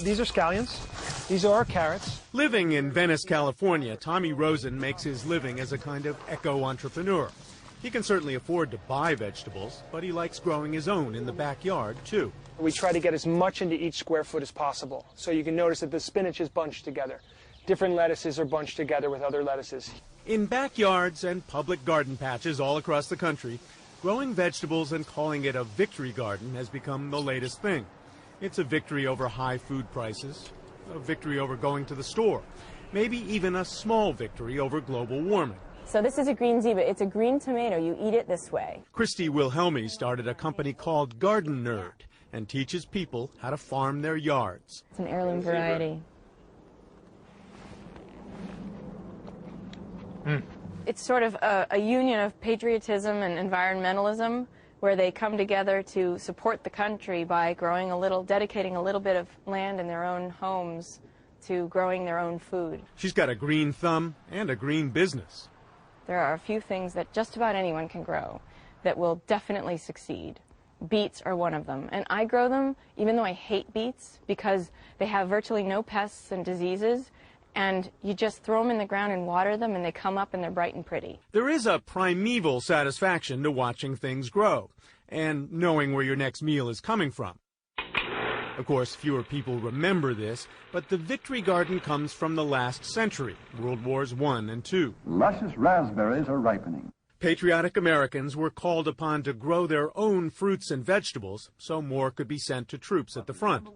These are scallions. These are our carrots. Living in Venice, California, Tommy Rosen makes his living as a kind of eco-entrepreneur. He can certainly afford to buy vegetables, but he likes growing his own in the backyard, too. We try to get as much into each square foot as possible. So you can notice that the spinach is bunched together. Different lettuces are bunched together with other lettuces. In backyards and public garden patches all across the country, growing vegetables and calling it a victory garden has become the latest thing. It's a victory over high food prices, a victory over going to the store, maybe even a small victory over global warming. So this is a green zebra. It's a green tomato. You eat it this way. Christy Wilhelmi started a company called Garden Nerd and teaches people how to farm their yards. It's an heirloom variety. It's sort of a union of patriotism and environmentalism, where they come together to support the country by growing dedicating a little bit of land in their own homes to growing their own food. She's got a green thumb and a green business. There are a few things that just about anyone can grow that will definitely succeed. Beets are one of them, and I grow them even though I hate beets because they have virtually no pests and diseases, and you just throw them in the ground and water them and they come up and they're bright and pretty. There is a primeval satisfaction to watching things grow and knowing where your next meal is coming from. Of course, fewer people remember this, but the Victory Garden comes from the last century, World Wars I and II. Luscious raspberries are ripening. Patriotic Americans were called upon to grow their own fruits and vegetables so more could be sent to troops at the front.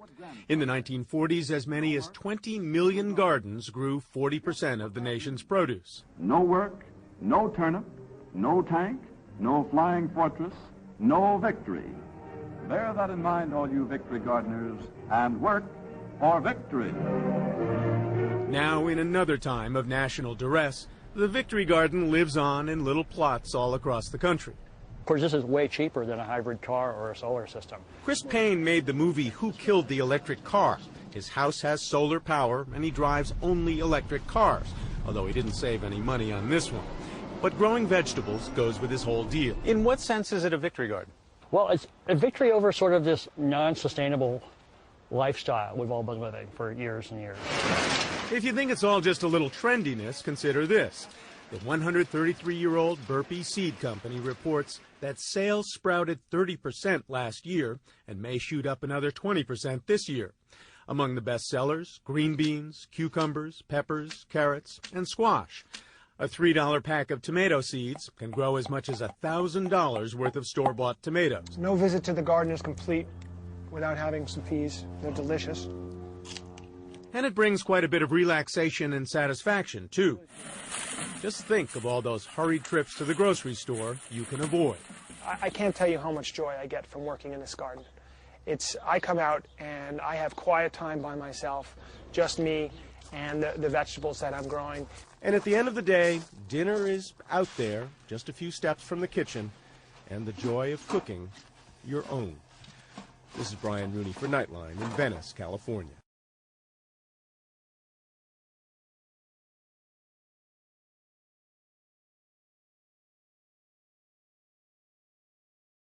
In the 1940s, as many as 20 million gardens grew 40% of the nation's produce. No work, no turnip, no tank, no flying fortress, no victory. Bear that in mind, all you victory gardeners, and work for victory. Now, in another time of national duress, the Victory Garden lives on in little plots all across the country. Of course, this is way cheaper than a hybrid car or a solar system. Chris Payne made the movie Who Killed the Electric Car? His house has solar power, and he drives only electric cars, although he didn't save any money on this one. But growing vegetables goes with his whole deal. In what sense is it a victory garden? Well, it's a victory over sort of this non-sustainable lifestyle we've all been living for years and years. If you think it's all just a little trendiness, consider this. The 133-year-old Burpee Seed Company reports that sales sprouted 30% last year and may shoot up another 20% this year. Among the best sellers, green beans, cucumbers, peppers, carrots, and squash. A $3 pack of tomato seeds can grow as much as $1,000 worth of store-bought tomatoes. No visit to the garden is complete without having some peas. They're delicious. And it brings quite a bit of relaxation and satisfaction, too. Just think of all those hurried trips to the grocery store you can avoid. I can't tell you how much joy I get from working in this garden. I come out and I have quiet time by myself, just me and the vegetables that I'm growing. And at the end of the day, dinner is out there, just a few steps from the kitchen, and the joy of cooking your own. This is Brian Rooney for Nightline in Venice, California.